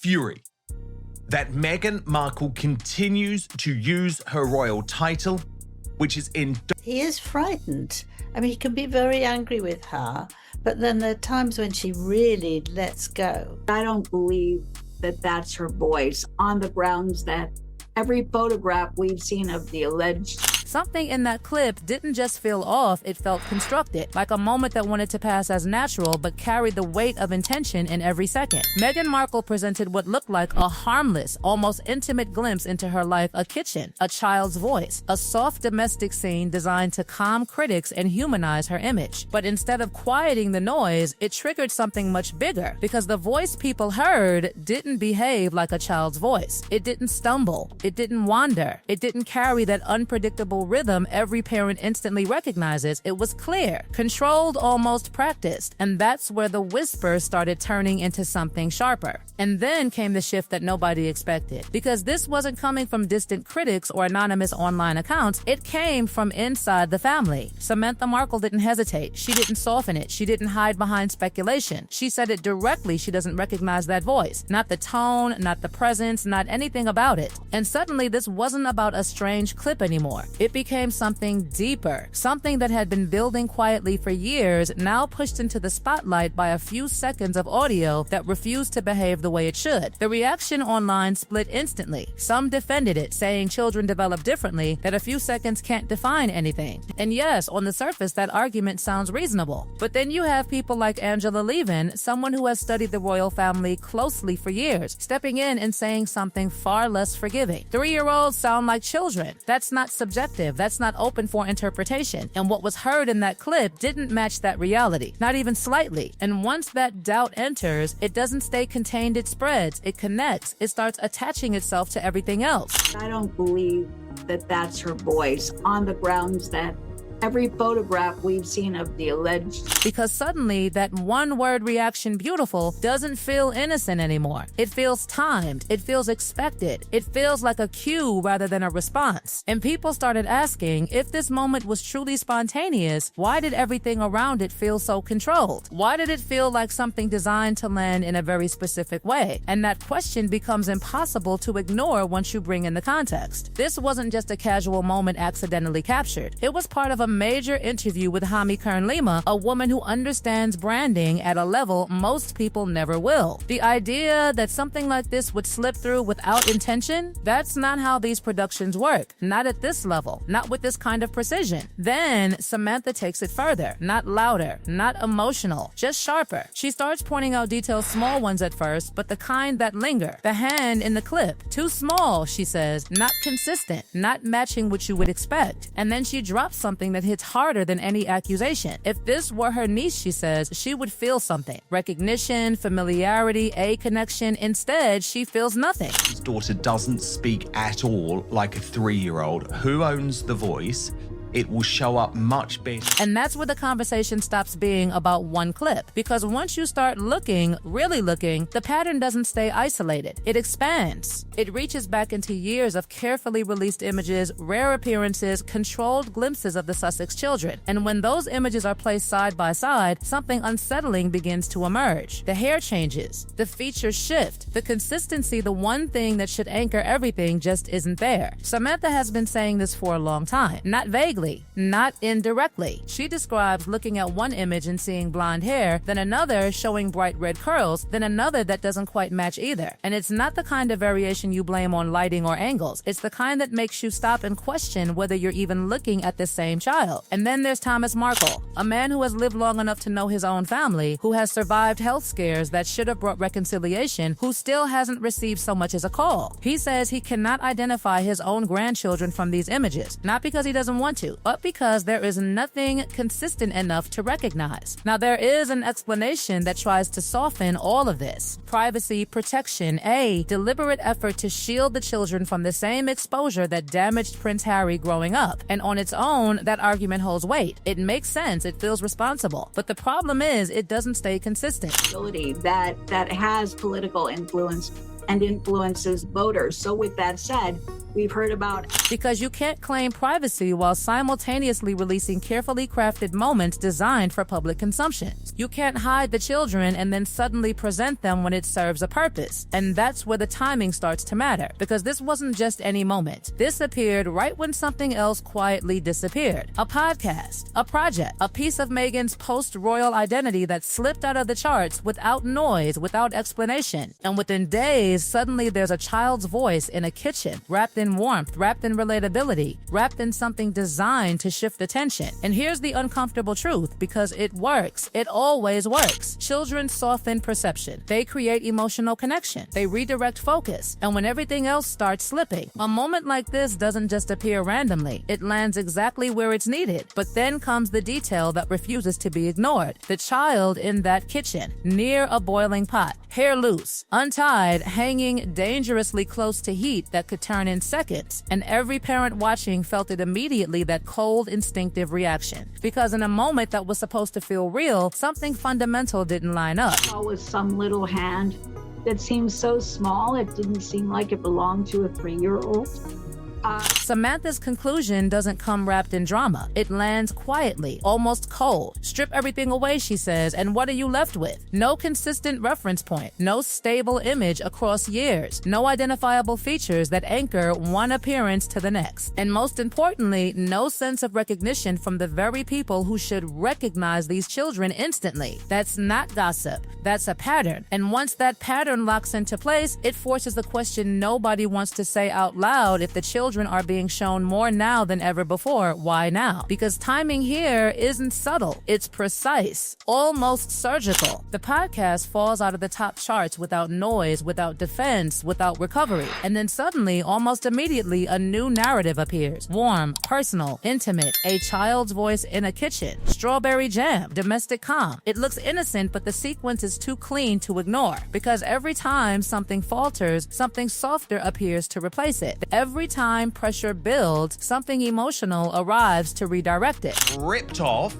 fury that Meghan Markle continues to use her royal title, which is in... He is frightened. I mean, he can be very angry with her, but then there are times when she really lets go. I don't believe that that's her voice, on the grounds that every photograph we've seen of the alleged... Something in that clip didn't just feel off, it felt constructed, like a moment that wanted to pass as natural but carried the weight of intention in every second. Meghan Markle presented what looked like a harmless, almost intimate glimpse into her life, a kitchen, a child's voice, a soft domestic scene designed to calm critics and humanize her image. But instead of quieting the noise, it triggered something much bigger, because the voice people heard didn't behave like a child's voice. It didn't stumble, it didn't wander, it didn't carry that unpredictable rhythm every parent instantly recognizes. It was clear, controlled, almost practiced. And that's where the whisper started turning into something sharper. And then came the shift that nobody expected. Because this wasn't coming from distant critics or anonymous online accounts, it came from inside the family. Samantha Markle didn't hesitate. She didn't soften it. She didn't hide behind speculation. She said it directly. She doesn't recognize that voice. Not the tone, not the presence, not anything about it. And suddenly this wasn't about a strange clip anymore. It became something deeper, something that had been building quietly for years, now pushed into the spotlight by a few seconds of audio that refused to behave the way it should. The reaction online split instantly. Some defended it, saying children develop differently, that a few seconds can't define anything. And yes, on the surface, that argument sounds reasonable. But then you have people like Angela Levin, someone who has studied the royal family closely for years, stepping in and saying something far less forgiving. 3-year-olds sound like children. That's not subjective. That's not open for interpretation. And what was heard in that clip didn't match that reality, not even slightly. And once that doubt enters, it doesn't stay contained, it spreads, it connects, it starts attaching itself to everything else. I don't believe that that's her voice, on the grounds that every photograph we've seen of the alleged... Because suddenly, that one-word reaction, beautiful, doesn't feel innocent anymore. It feels timed. It feels expected. It feels like a cue rather than a response. And people started asking, if this moment was truly spontaneous, why did everything around it feel so controlled? Why did it feel like something designed to land in a very specific way? And that question becomes impossible to ignore once you bring in the context. This wasn't just a casual moment accidentally captured. It was part of a major interview with Hami Kern-Lima, a woman who understands branding at a level most people never will. The idea that something like this would slip through without intention, that's not how these productions work. Not at this level, not with this kind of precision. Then Samantha takes it further, not louder, not emotional, just sharper. She starts pointing out details, small ones at first, but the kind that linger. The hand in the clip, too small, she says, not consistent, not matching what you would expect. And then she drops something that hits harder than any accusation. If this were her niece, she says, she would feel something. Recognition, familiarity, a connection. Instead, she feels nothing. His daughter doesn't speak at all like a 3-year-old. Who owns the voice? It will show up much better. And that's where the conversation stops being about one clip. Because once you start looking, really looking, the pattern doesn't stay isolated. It expands. It reaches back into years of carefully released images, rare appearances, controlled glimpses of the Sussex children. And when those images are placed side by side, something unsettling begins to emerge. The hair changes. The features shift. The consistency, the one thing that should anchor everything, just isn't there. Samantha has been saying this for a long time. Not vaguely, not indirectly. She describes looking at one image and seeing blonde hair, then another showing bright red curls, then another that doesn't quite match either. And it's not the kind of variation you blame on lighting or angles. It's the kind that makes you stop and question whether you're even looking at the same child. And then there's Thomas Markle, a man who has lived long enough to know his own family, who has survived health scares that should have brought reconciliation, who still hasn't received so much as a call. He says he cannot identify his own grandchildren from these images, not because he doesn't want to, but because there is nothing consistent enough to recognize. Now, there is an explanation that tries to soften all of this. Privacy, protection, a deliberate effort to shield the children from the same exposure that damaged Prince Harry growing up. And on its own, that argument holds weight. It makes sense. It feels responsible. But the problem is, it doesn't stay consistent. That has political influence and influences voters. So with that said, we've heard about. Because you can't claim privacy while simultaneously releasing carefully crafted moments designed for public consumption. You can't hide the children and then suddenly present them when it serves a purpose. And that's where the timing starts to matter, because this wasn't just any moment. This appeared right when something else quietly disappeared. A podcast, a project, a piece of Meghan's post-royal identity that slipped out of the charts without noise, without explanation. And within days, suddenly there's a child's voice in a kitchen, wrapped in warmth, wrapped in relatability, wrapped in something designed to shift attention. And here's the uncomfortable truth, because it works. It always works. Children soften perception. They create emotional connection. They redirect focus. And when everything else starts slipping, a moment like this doesn't just appear randomly. It lands exactly where it's needed. But then comes the detail that refuses to be ignored. The child in that kitchen, near a boiling pot, hair loose, untied, hanging dangerously close to heat that could turn in seconds. And every parent watching felt it immediately, that cold, instinctive reaction. Because in a moment that was supposed to feel real, something fundamental didn't line up. It was some little hand that seemed so small, it didn't seem like it belonged to a 3-year-old. Samantha's conclusion doesn't come wrapped in drama. It lands quietly, almost cold. Strip everything away, she says, and what are you left with? No consistent reference point, no stable image across years, no identifiable features that anchor one appearance to the next. And most importantly, no sense of recognition from the very people who should recognize these children instantly. That's not gossip. That's a pattern. And once that pattern locks into place, it forces the question nobody wants to say out loud: if the children are being shown more now than ever before, why now? Because timing here isn't subtle, it's precise, almost surgical. The podcast falls out of the top charts without noise, without defense, without recovery. And then suddenly, almost immediately, a new narrative appears. Warm, personal, intimate, a child's voice in a kitchen, strawberry jam, domestic calm. It looks innocent, but the sequence is too clean to ignore. Because every time something falters, something softer appears to replace it. Every time pressure builds, something emotional arrives to redirect it. Ripped off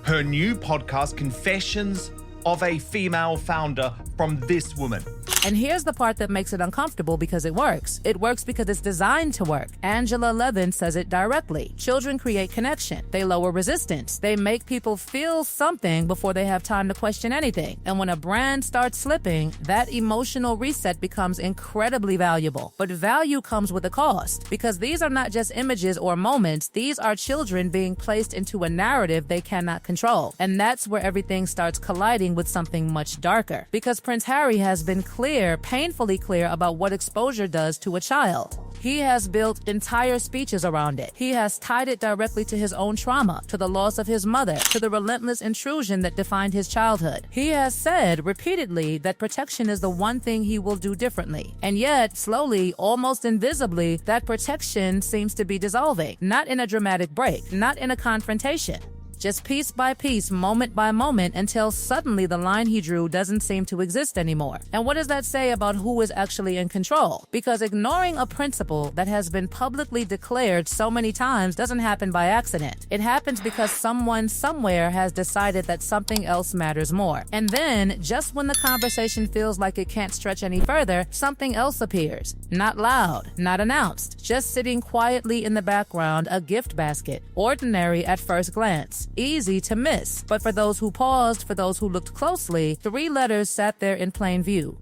her new podcast, Confessions of a Female Founder, from this woman. And here's the part that makes it uncomfortable, because it works. It works because it's designed to work. Angela Levin says it directly. Children create connection. They lower resistance. They make people feel something before they have time to question anything. And when a brand starts slipping, that emotional reset becomes incredibly valuable. But value comes with a cost, because these are not just images or moments. These are children being placed into a narrative they cannot control. And that's where everything starts colliding with something much darker. Because Prince Harry has been clear, painfully clear, about what exposure does to a child. He has built entire speeches around it. He has tied it directly to his own trauma, to the loss of his mother, to the relentless intrusion that defined his childhood. He has said repeatedly that protection is the one thing he will do differently. And yet, slowly, almost invisibly, that protection seems to be dissolving. Not in a dramatic break, not in a confrontation. Just piece by piece, moment by moment, until suddenly the line he drew doesn't seem to exist anymore. And what does that say about who is actually in control? Because ignoring a principle that has been publicly declared so many times doesn't happen by accident. It happens because someone somewhere has decided that something else matters more. And then, just when the conversation feels like it can't stretch any further, something else appears. Not loud, not announced, just sitting quietly in the background, a gift basket. Ordinary at first glance. Easy to miss. But for those who paused, for those who looked closely, 3 letters sat there in plain view.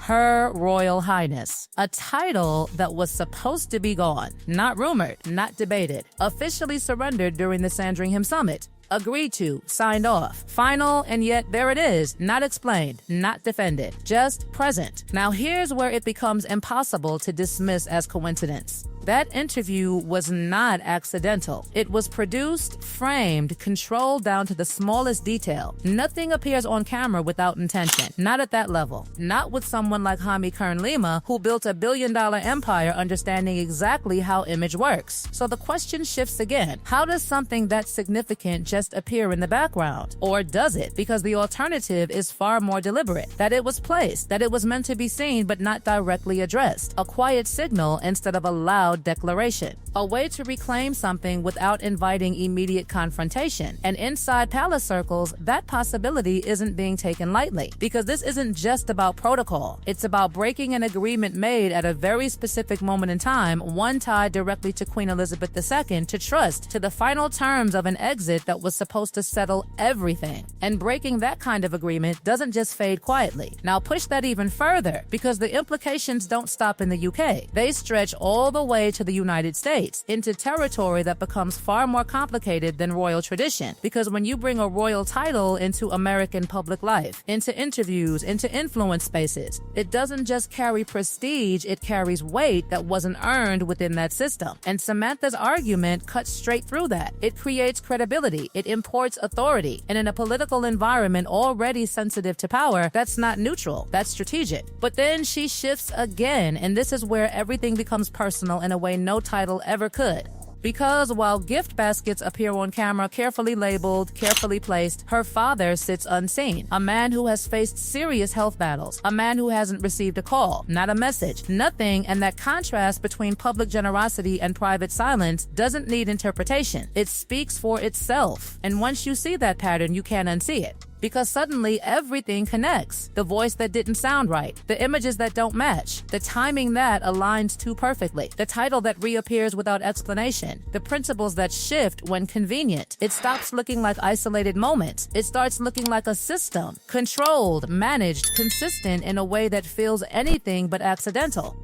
Her Royal Highness. A title that was supposed to be gone. Not rumored, not debated. Officially surrendered during the Sandringham Summit. Agreed to, signed off. Final, and yet there it is. Not explained, not defended. Just present. Now here's where it becomes impossible to dismiss as coincidence. That interview was not accidental. It was produced, framed, controlled down to the smallest detail. Nothing appears on camera without intention. Not at that level. Not with someone like Jaime Kern-Lima, who built a billion-dollar empire understanding exactly how image works. So the question shifts again. How does something that significant just appear in the background? Or does it? Because the alternative is far more deliberate. That it was placed, that it was meant to be seen but not directly addressed. A quiet signal instead of a loud loud declaration. A way to reclaim something without inviting immediate confrontation. And inside palace circles, that possibility isn't being taken lightly, because this isn't just about protocol. It's about breaking an agreement made at a very specific moment in time, one tied directly to Queen Elizabeth II, to trust, to the final terms of an exit that was supposed to settle everything. And breaking that kind of agreement doesn't just fade quietly. Now push that even further, because the implications don't stop in the UK. They stretch all the way to the United States, into territory that becomes far more complicated than royal tradition. Because when you bring a royal title into American public life, into interviews, into influence spaces, it doesn't just carry prestige, it carries weight that wasn't earned within that system. And Samantha's argument cuts straight through that. It creates credibility, it imports authority, and in a political environment already sensitive to power, that's not neutral, that's strategic. But then she shifts again, and this is where everything becomes personal in a way no title ever could. Because while gift baskets appear on camera carefully labeled, carefully placed, her father sits unseen. A man who has faced serious health battles. A man who hasn't received a call, not a message, nothing, and that contrast between public generosity and private silence doesn't need interpretation. It speaks for itself. And once you see that pattern, you can't unsee it. Because suddenly everything connects. The voice that didn't sound right, the images that don't match, the timing that aligns too perfectly, the title that reappears without explanation, the principles that shift when convenient. It stops looking like isolated moments. It starts looking like a system, controlled, managed, consistent in a way that feels anything but accidental.